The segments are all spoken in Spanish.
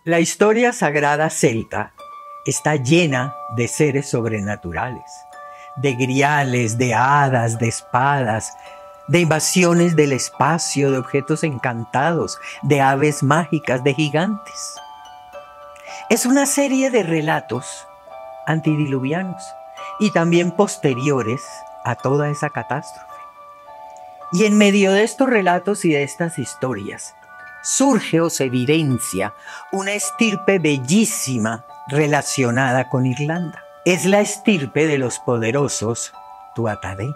La historia sagrada celta está llena de seres sobrenaturales, de griales, de hadas, de espadas, de invasiones del espacio, de objetos encantados, de aves mágicas, de gigantes. Es una serie de relatos antidiluvianos y también posteriores a toda esa catástrofe. Y en medio de estos relatos y de estas historias, surge o se evidencia una estirpe bellísima relacionada con Irlanda. Es la estirpe de los poderosos Tuatha Dé,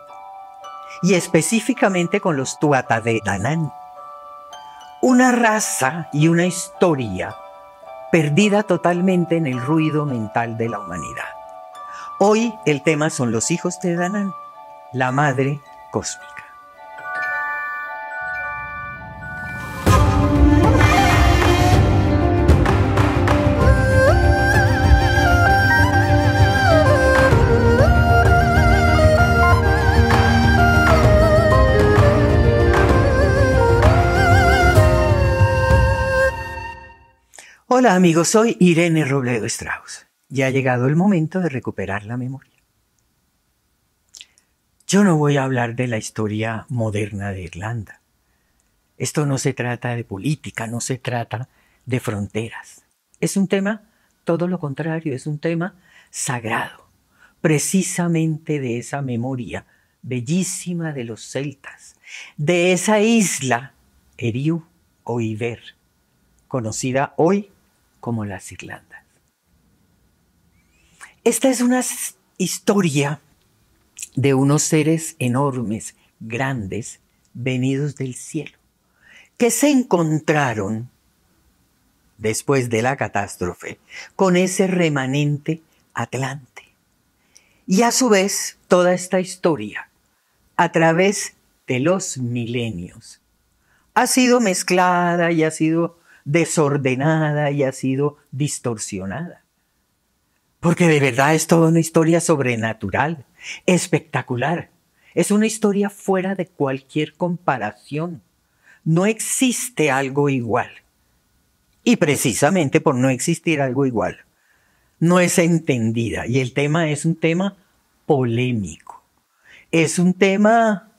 y específicamente con los Tuatha Dé Danann. Una raza y una historia perdida totalmente en el ruido mental de la humanidad. Hoy el tema son los hijos de Danann, la madre cósmica. Hola amigos, soy Irene Robledo Strauss. Ya ha llegado el momento de recuperar la memoria. Yo no voy a hablar de la historia moderna de Irlanda. Esto no se trata de política, no se trata de fronteras. Es un tema, todo lo contrario, es un tema sagrado. Precisamente de esa memoria bellísima de los celtas, de esa isla, Eriu o Iver, conocida hoy como las Irlandas. Esta es una historia de unos seres enormes, grandes, venidos del cielo, que se encontraron después de la catástrofe con ese remanente atlante. Y a su vez, toda esta historia, a través de los milenios, ha sido mezclada y ha sido desordenada y ha sido distorsionada. Porque de verdad es toda una historia sobrenatural, espectacular. Es una historia fuera de cualquier comparación. No existe algo igual. Y precisamente por no existir algo igual, no es entendida. Y el tema es un tema polémico. Es un tema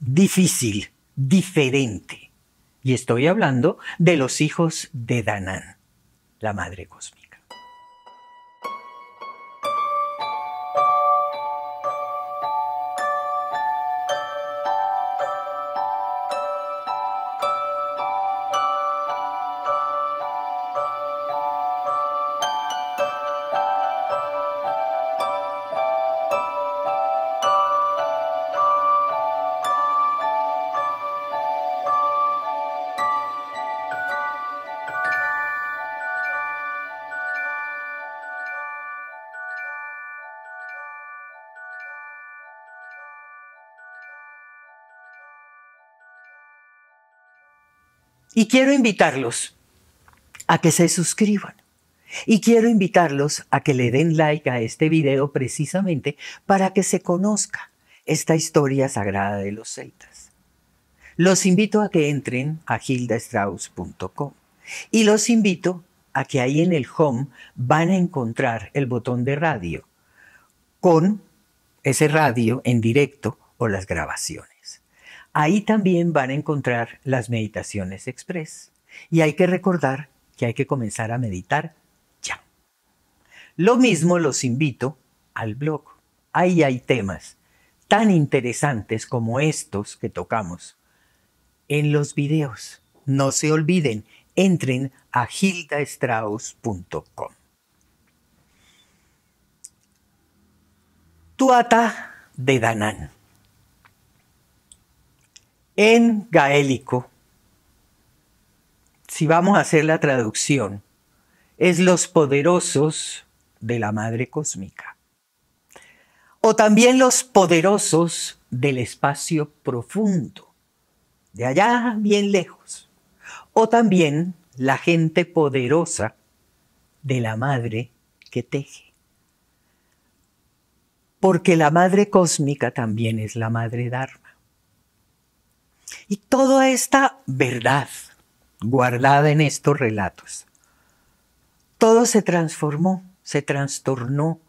difícil, diferente. Y estoy hablando de los hijos de Danann, la madre cósmica. Y quiero invitarlos a que se suscriban. Y quiero invitarlos a que le den like a este video precisamente para que se conozca esta historia sagrada de los celtas. Los invito a que entren a hildastrauss.com y los invito a que ahí en el home van a encontrar el botón de radio con ese radio en directo o las grabaciones. Ahí también van a encontrar las meditaciones express. Y hay que recordar que hay que comenzar a meditar ya. Lo mismo los invito al blog. Ahí hay temas tan interesantes como estos que tocamos en los videos. No se olviden, entren a hildastrauss.com. Tuatha Dé Danann. En gaélico, si vamos a hacer la traducción, es los poderosos de la madre cósmica. O también los poderosos del espacio profundo, de allá bien lejos. O también la gente poderosa de la madre que teje. Porque la madre cósmica también es la madre Dharma. Y toda esta verdad guardada en estos relatos todo se transformó, se trastornó,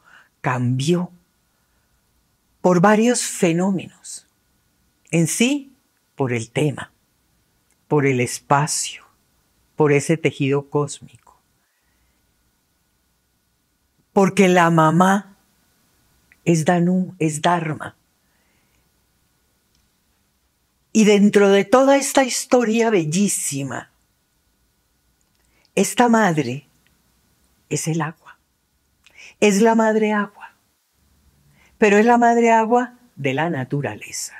cambió por varios fenómenos. En sí, por el tema, por el espacio, por ese tejido cósmico. Porque la mamá es Danu, es Dharma. Y dentro de toda esta historia bellísima, esta madre es el agua. Es la madre agua. Pero es la madre agua de la naturaleza.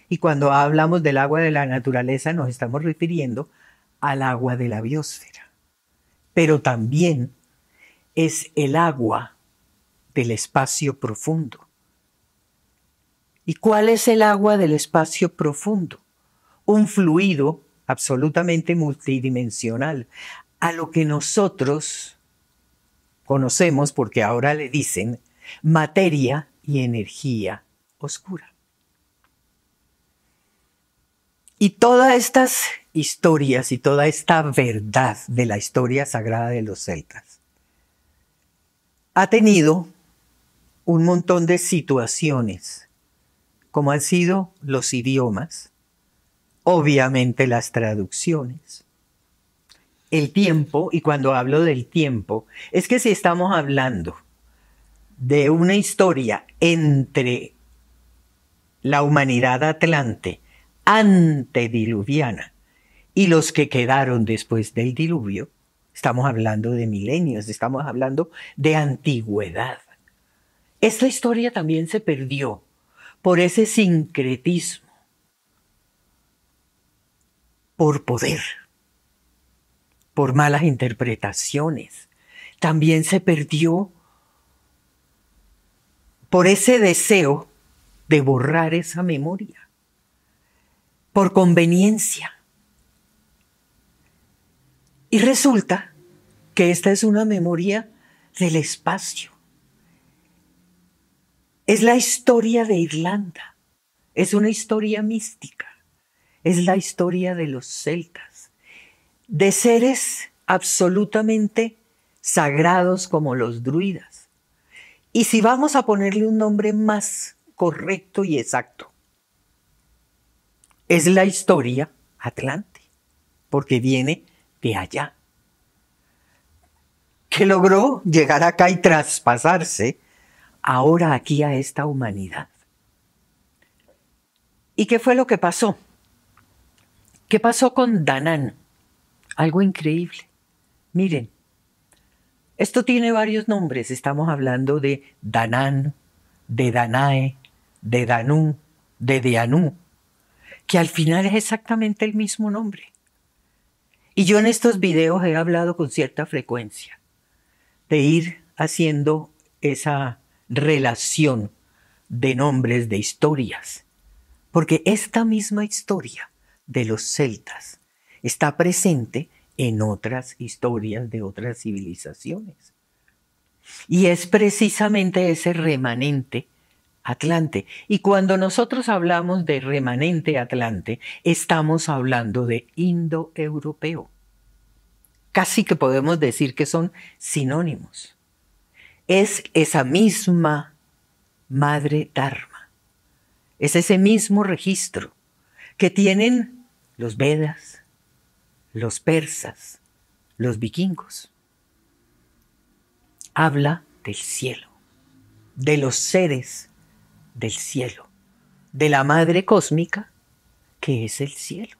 Y cuando hablamos del agua de la naturaleza nos estamos refiriendo al agua de la biosfera. Pero también es el agua del espacio profundo. ¿Y cuál es el agua del espacio profundo? Un fluido absolutamente multidimensional, a lo que nosotros conocemos, porque ahora le dicen, materia y energía oscura. Y todas estas historias y toda esta verdad de la historia sagrada de los celtas ha tenido un montón de situaciones, como han sido los idiomas, obviamente las traducciones, el tiempo, y cuando hablo del tiempo, es que si estamos hablando de una historia entre la humanidad atlante antediluviana y los que quedaron después del diluvio, estamos hablando de milenios, estamos hablando de antigüedad. Esta historia también se perdió por ese sincretismo, por poder, por malas interpretaciones. También se perdió por ese deseo de borrar esa memoria, por conveniencia. Y resulta que esta es una memoria del espacio. Es la historia de Irlanda, es una historia mística, es la historia de los celtas, de seres absolutamente sagrados como los druidas. Y si vamos a ponerle un nombre más correcto y exacto, es la historia atlante, porque viene de allá, que logró llegar acá y traspasarse ahora aquí a esta humanidad. ¿Y qué fue lo que pasó? ¿Qué pasó con Danann? Algo increíble. Miren, esto tiene varios nombres. Estamos hablando de Danann, de Danae, de Danú, de Deanú, que al final es exactamente el mismo nombre. Y yo en estos videos he hablado con cierta frecuencia de ir haciendo esa relación de nombres, de historias, porque esta misma historia de los celtas está presente en otras historias de otras civilizaciones. Y es precisamente ese remanente atlante. Y cuando nosotros hablamos de remanente atlante, estamos hablando de indoeuropeo. Casi que podemos decir que son sinónimos. Es esa misma madre Dharma. Es ese mismo registro que tienen los Vedas, los persas, los vikingos. Habla del cielo, de los seres del cielo, de la madre cósmica que es el cielo.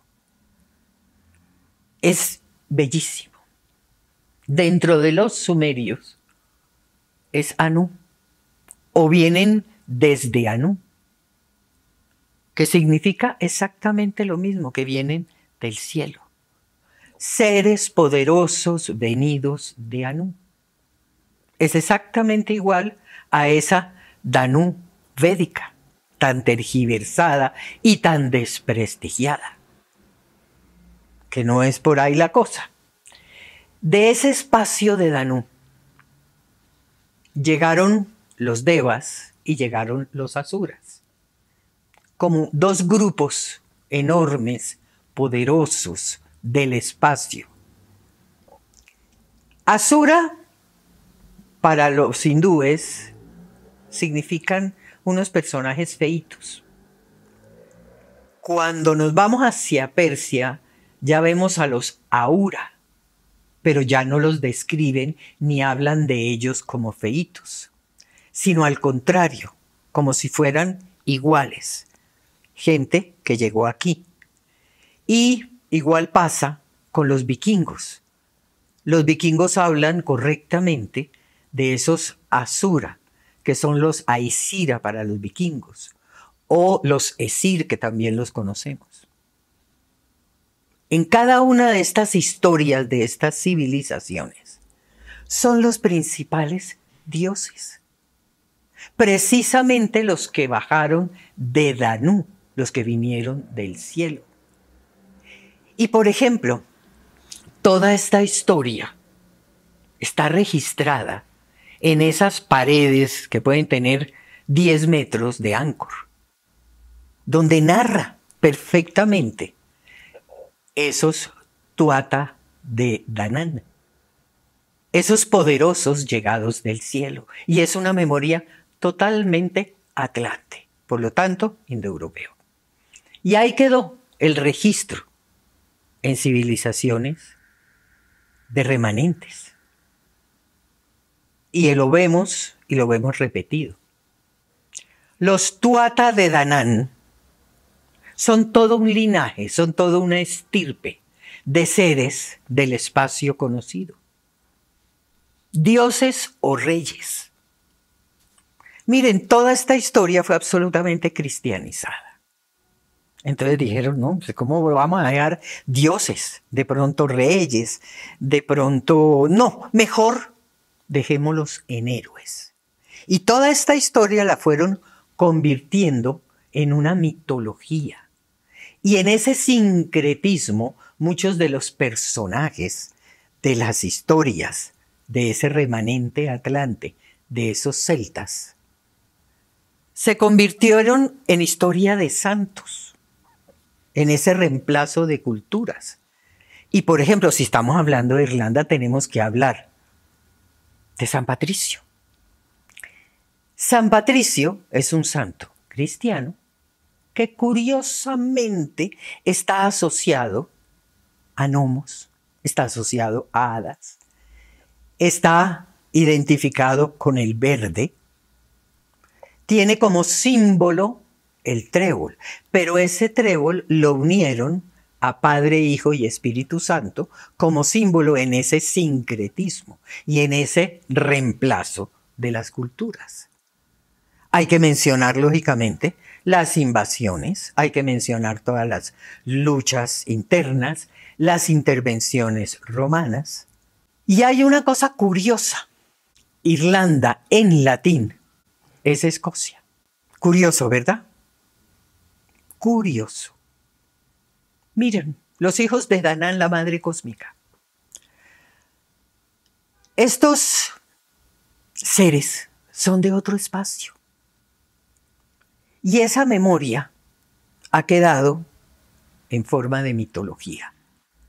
Es bellísimo. Dentro de los sumerios es Anu, o vienen desde Anu, que significa exactamente lo mismo, que vienen del cielo. Seres poderosos venidos de Anu. Es exactamente igual a esa Danu védica, tan tergiversada y tan desprestigiada, que no es por ahí la cosa. De ese espacio de Danu llegaron los devas y llegaron los asuras, como dos grupos enormes, poderosos del espacio. Asura para los hindúes significan unos personajes feitos. Cuando nos vamos hacia Persia, ya vemos a los Ahura, pero ya no los describen ni hablan de ellos como feitos, sino al contrario, como si fueran iguales, gente que llegó aquí. Y igual pasa con los vikingos. Los vikingos hablan correctamente de esos Asura, que son los Aesira para los vikingos, o los Esir, que también los conocemos. En cada una de estas historias, de estas civilizaciones, son los principales dioses. Precisamente los que bajaron de Danú, los que vinieron del cielo. Y por ejemplo, toda esta historia está registrada en esas paredes que pueden tener 10 metros de Angkor, donde narra perfectamente esos Tuatha de Danann, esos poderosos llegados del cielo. Y es una memoria totalmente atlante, por lo tanto, indoeuropeo. Y ahí quedó el registro en civilizaciones de remanentes. Y lo vemos repetido. Los Tuatha de Danann son todo un linaje, son toda una estirpe de seres del espacio conocido. Dioses o reyes. Miren, toda esta historia fue absolutamente cristianizada. Entonces dijeron, no, ¿cómo vamos a dejar dioses? De pronto reyes, de pronto... No, mejor dejémoslos en héroes. Y toda esta historia la fueron convirtiendo en una mitología. Y en ese sincretismo, muchos de los personajes de las historias de ese remanente atlante, de esos celtas, se convirtieron en historia de santos, en ese reemplazo de culturas. Y por ejemplo, si estamos hablando de Irlanda, tenemos que hablar de San Patricio. San Patricio es un santo cristiano que curiosamente está asociado a gnomos, está asociado a hadas, está identificado con el verde, tiene como símbolo el trébol, pero ese trébol lo unieron a Padre, Hijo y Espíritu Santo como símbolo en ese sincretismo y en ese reemplazo de las culturas. Hay que mencionar, lógicamente, las invasiones, hay que mencionar todas las luchas internas, las intervenciones romanas. Y hay una cosa curiosa. Irlanda en latín es Escocia. Curioso, ¿verdad? Curioso. Miren, los hijos de Danann, la madre cósmica. Estos seres son de otro espacio. Y esa memoria ha quedado en forma de mitología.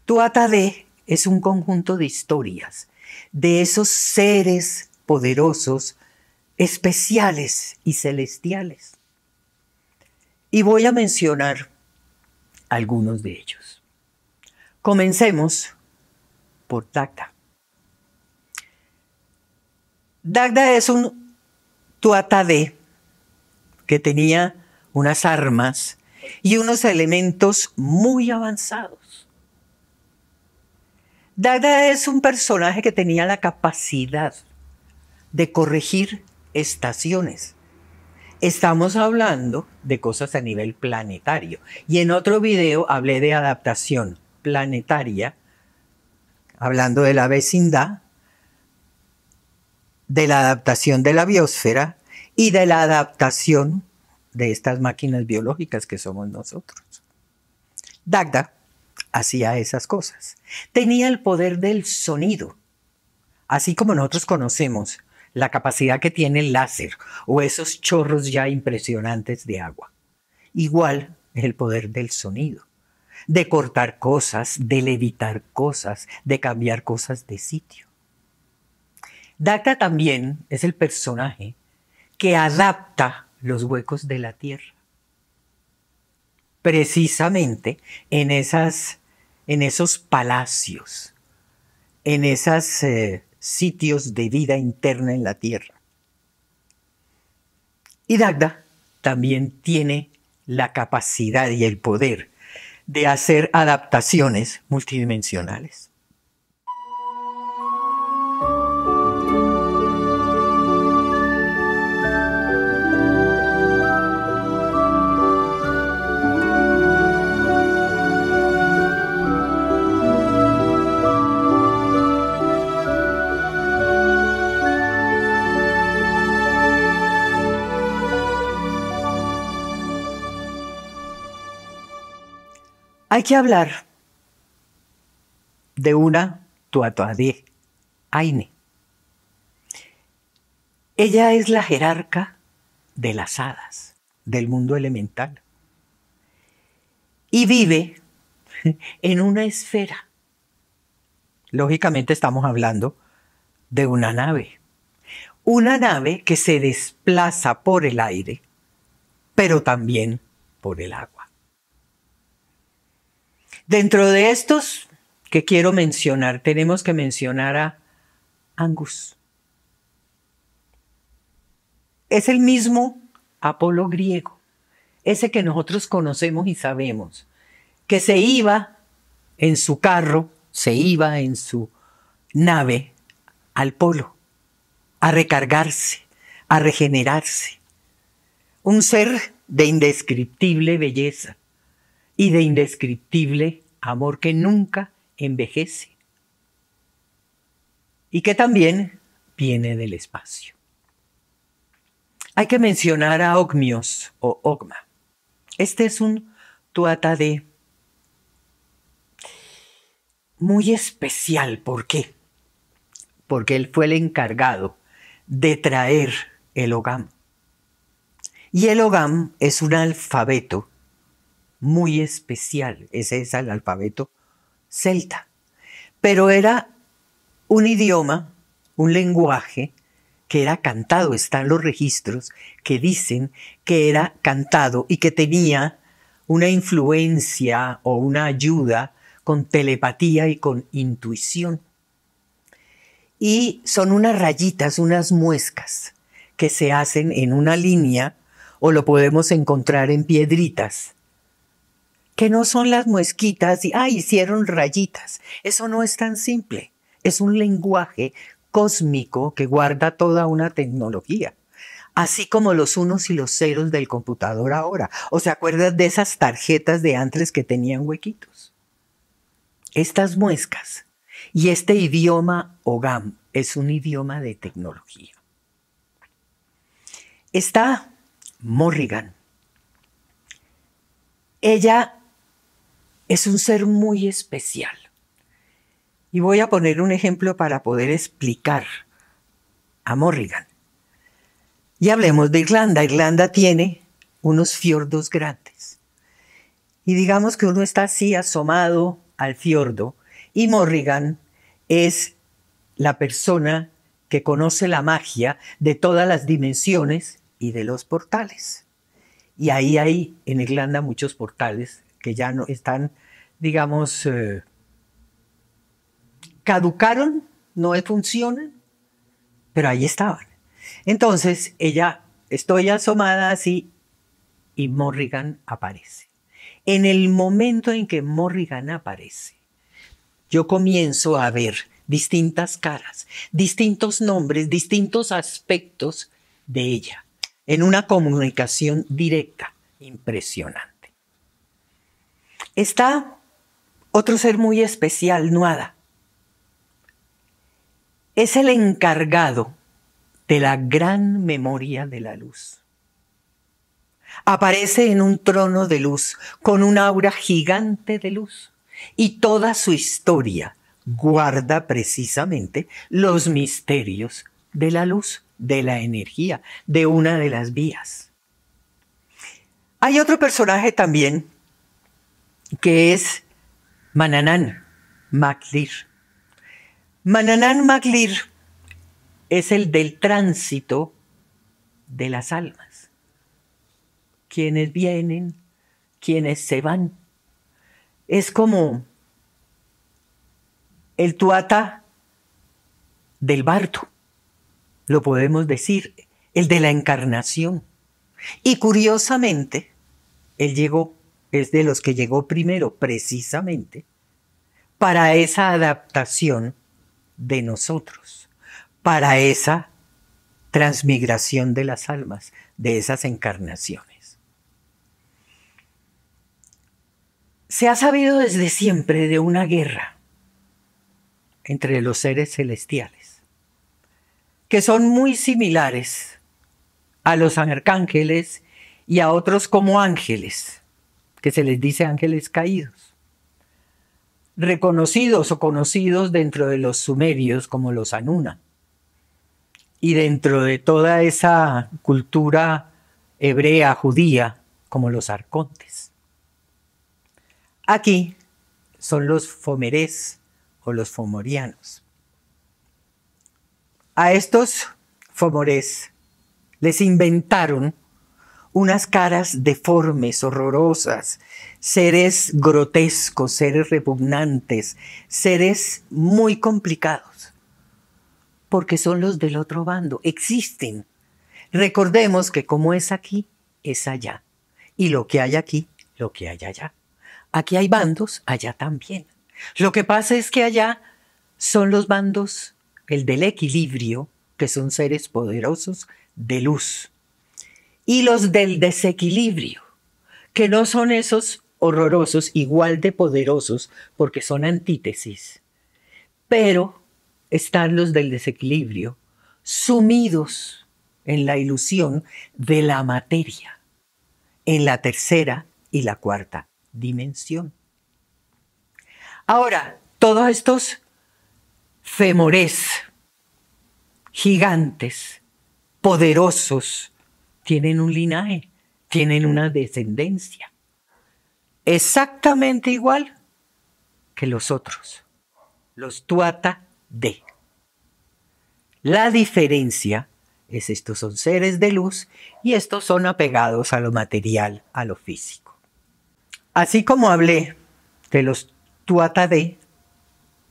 Tuatha Dé es un conjunto de historias de esos seres poderosos, especiales y celestiales. Y voy a mencionar algunos de ellos. Comencemos por Dagda. Dagda es un Tuatha Dé que tenía unas armas y unos elementos muy avanzados. Dagda es un personaje que tenía la capacidad de corregir estaciones. Estamos hablando de cosas a nivel planetario. Y en otro video hablé de adaptación planetaria, hablando de la vecindad, de la adaptación de la biosfera y de la adaptación de estas máquinas biológicas que somos nosotros. Dagda hacía esas cosas. Tenía el poder del sonido, así como nosotros conocemos la capacidad que tiene el láser o esos chorros ya impresionantes de agua. Igual es el poder del sonido, de cortar cosas, de levitar cosas, de cambiar cosas de sitio. Dagda también es el personaje que adapta los huecos de la tierra. Precisamente en esos palacios, en esos sitios de vida interna en la tierra. Y Dagda también tiene la capacidad y el poder de hacer adaptaciones multidimensionales. Hay que hablar de una Tuatha-Dé Aine. Ella es la jerarca de las hadas, del mundo elemental. Y vive en una esfera. Lógicamente estamos hablando de una nave. Una nave que se desplaza por el aire, pero también por el agua. Dentro de estos que quiero mencionar, tenemos que mencionar a Angus. Es el mismo Apolo griego, ese que nosotros conocemos y sabemos, que se iba en su carro, se iba en su nave al polo, a recargarse, a regenerarse. Un ser de indescriptible belleza y de indescriptible amor que nunca envejece y que también viene del espacio. Hay que mencionar a Ogmios o Ogma. Este es un Tuatha-Dé muy especial. ¿Por qué? Porque él fue el encargado de traer el Ogam. Y el Ogam es un alfabeto muy especial. Ese es el alfabeto celta. Pero era un idioma, un lenguaje que era cantado. Están los registros que dicen que era cantado y que tenía una influencia o una ayuda con telepatía y con intuición. Y son unas rayitas, unas muescas que se hacen en una línea o lo podemos encontrar en piedritas, que no son las muesquitas y hicieron rayitas. Eso no es tan simple. Es un lenguaje cósmico que guarda toda una tecnología. Así como los unos y los ceros del computador ahora. ¿O se acuerdan de esas tarjetas de antes que tenían huequitos? Estas muescas y este idioma Ogam es un idioma de tecnología. Está Morrigan. Ella es un ser muy especial. Y voy a poner un ejemplo para poder explicar a Morrigan. Y hablemos de Irlanda. Irlanda tiene unos fiordos grandes. Y digamos que uno está así asomado al fiordo y Morrigan es la persona que conoce la magia de todas las dimensiones y de los portales. Y ahí hay en Irlanda muchos portales que ya no están, digamos, caducaron, no funcionan, pero ahí estaban. Entonces ella, estoy asomada así y Morrigan aparece. En el momento en que Morrigan aparece, yo comienzo a ver distintas caras, distintos nombres, distintos aspectos de ella, en una comunicación directa, impresionante. Está otro ser muy especial, Nuada. Es el encargado de la gran memoria de la luz. Aparece en un trono de luz con un aura gigante de luz y toda su historia guarda precisamente los misterios de la luz, de la energía, de una de las vías. Hay otro personaje también que es Manannán Mac Lir. Manannán Mac Lir es el del tránsito de las almas. Quienes vienen, quienes se van. Es como el tuata del bardo, lo podemos decir, el de la encarnación. Y curiosamente, él llegó, es de los que llegó primero precisamente para esa adaptación de nosotros, para esa transmigración de las almas, de esas encarnaciones. Se ha sabido desde siempre de una guerra entre los seres celestiales, que son muy similares a los arcángeles y a otros como ángeles, que se les dice ángeles caídos, reconocidos o conocidos dentro de los sumerios como los Anuna, y dentro de toda esa cultura hebrea, judía, como los arcontes. Aquí son los fomerés o los fomorianos. A estos fomorés les inventaron unas caras deformes, horrorosas, seres grotescos, seres repugnantes, seres muy complicados, porque son los del otro bando, existen. Recordemos que como es aquí, es allá, y lo que hay aquí, lo que hay allá. Aquí hay bandos, allá también. Lo que pasa es que allá son los bandos, el del equilibrio, que son seres poderosos de luz, y los del desequilibrio, que no son esos horrorosos, igual de poderosos, porque son antítesis, pero están los del desequilibrio, sumidos en la ilusión de la materia, en la tercera y la cuarta dimensión. Ahora, todos estos femores gigantes, poderosos, tienen un linaje, tienen una descendencia, exactamente igual que los otros, los tuata de. La diferencia es estos son seres de luz y estos son apegados a lo material, a lo físico. Así como hablé de los tuata de,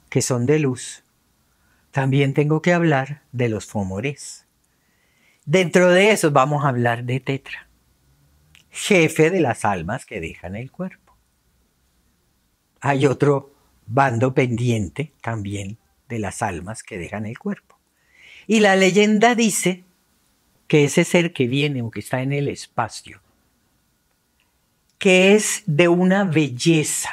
que son de luz, también tengo que hablar de los fomores. Dentro de esos vamos a hablar de Tetra, jefe de las almas que dejan el cuerpo. Hay otro bando pendiente también de las almas que dejan el cuerpo. Y la leyenda dice que ese ser que viene o que está en el espacio, que es de una belleza,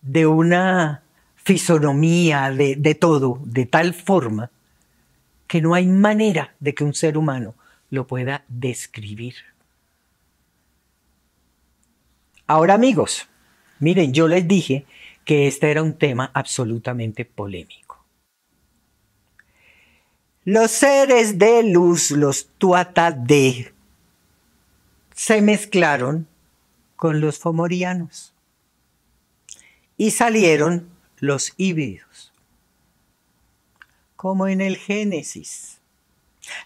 de una fisonomía, de todo, de tal forma que no hay manera de que un ser humano lo pueda describir. Ahora, amigos, miren, yo les dije que este era un tema absolutamente polémico. Los seres de luz, los tuata de, se mezclaron con los fomorianos y salieron los híbridos, como en el Génesis,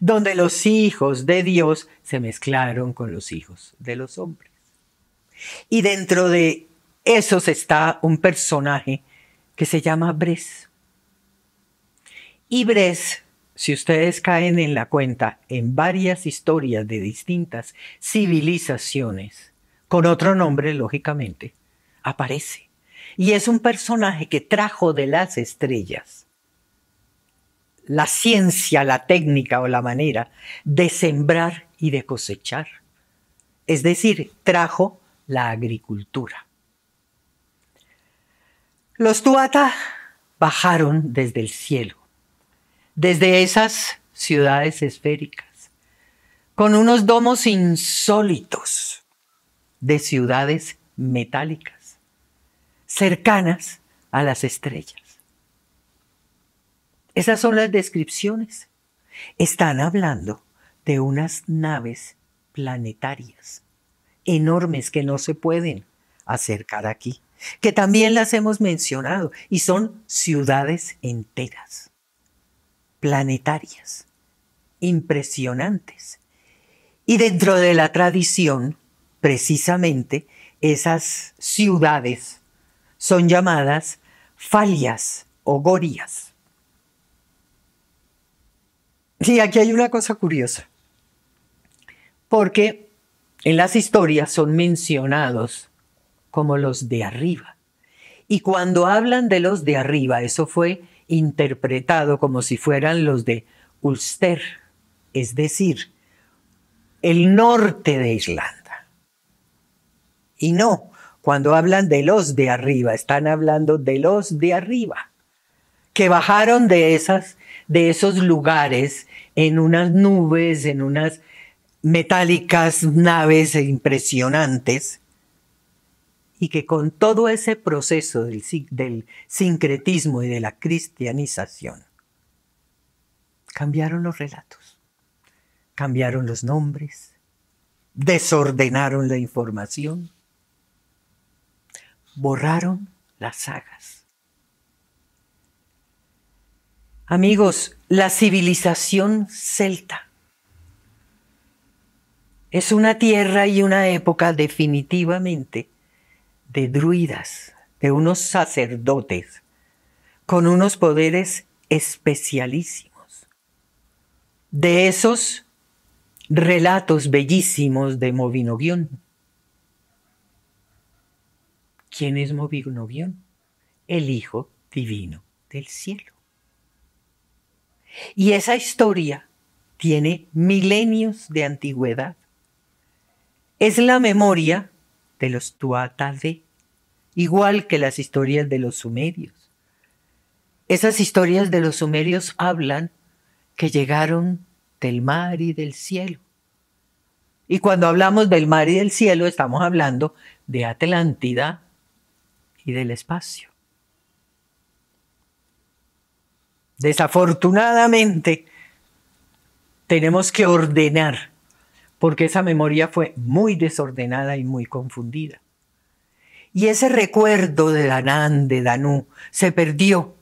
donde los hijos de Dios se mezclaron con los hijos de los hombres. Y dentro de esos está un personaje que se llama Brés. Y Brés, si ustedes caen en la cuenta, en varias historias de distintas civilizaciones, con otro nombre, lógicamente, aparece. Y es un personaje que trajo de las estrellas la ciencia, la técnica o la manera de sembrar y de cosechar. Es decir, trajo la agricultura. Los tuata bajaron desde el cielo, desde esas ciudades esféricas, con unos domos insólitos de ciudades metálicas, cercanas a las estrellas. Esas son las descripciones. Están hablando de unas naves planetarias enormes que no se pueden acercar aquí, que también las hemos mencionado y son ciudades enteras. planetarias, impresionantes. Y dentro de la tradición, precisamente, esas ciudades son llamadas falias o gorias. Y aquí hay una cosa curiosa, porque en las historias son mencionados como los de arriba. Y cuando hablan de los de arriba, eso fue interpretado como si fueran los de Ulster, es decir, el norte de Irlanda. Y no, cuando hablan de los de arriba, están hablando de los de arriba, que bajaron de esos lugares en unas nubes, en unas metálicas naves impresionantes, y que con todo ese proceso del sincretismo y de la cristianización, cambiaron los relatos, cambiaron los nombres, desordenaron la información, borraron las sagas. Amigos, la civilización celta es una tierra y una época definitivamente de druidas, de unos sacerdotes con unos poderes especialísimos, de esos relatos bellísimos de Mabinogion. ¿Quién es Mabinogion? El Hijo Divino del Cielo. Y esa historia tiene milenios de antigüedad. Es la memoria de los Tuatha-Dé, igual que las historias de los sumerios. Esas historias de los sumerios hablan que llegaron del mar y del cielo. Y cuando hablamos del mar y del cielo, estamos hablando de Atlántida y del espacio. Desafortunadamente, tenemos que ordenar, porque esa memoria fue muy desordenada y muy confundida. Y ese recuerdo de Danann, de Danu, se perdió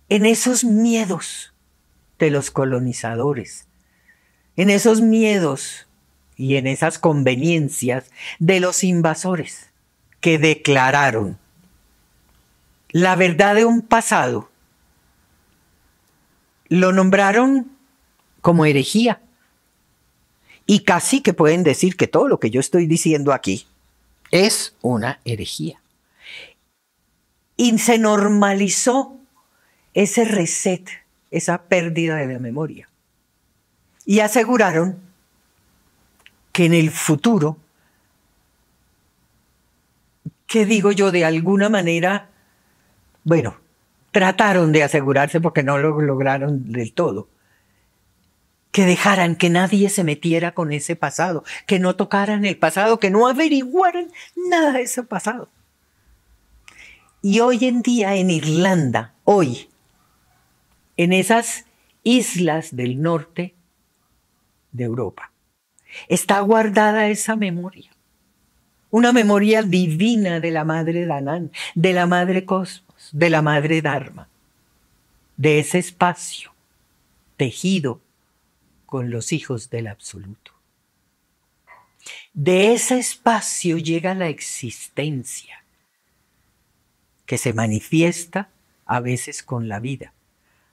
en esos miedos de los colonizadores, en esos miedos y en esas conveniencias de los invasores que declararon la verdad de un pasado. Lo nombraron como herejía. Y casi que pueden decir que todo lo que yo estoy diciendo aquí es una herejía. Y se normalizó ese reset, esa pérdida de la memoria. Y aseguraron que en el futuro, ¿qué digo yo? De alguna manera, bueno, trataron de asegurarse porque no lo lograron del todo, que dejaran que nadie se metiera con ese pasado, que no tocaran el pasado, que no averiguaran nada de ese pasado. Y hoy en día en Irlanda, hoy, en esas islas del norte de Europa, está guardada esa memoria. Una memoria divina de la Madre Danann, de la Madre Cosmos, de la Madre Dharma, de ese espacio tejido con los hijos del absoluto. De ese espacio llega la existencia, que se manifiesta a veces con la vida,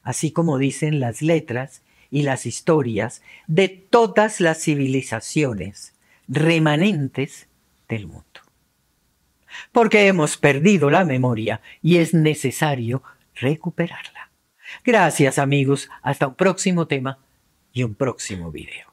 así como dicen las letras y las historias de todas las civilizaciones remanentes del mundo. Porque hemos perdido la memoria y es necesario recuperarla. Gracias, amigos. Hasta un próximo tema y un próximo video.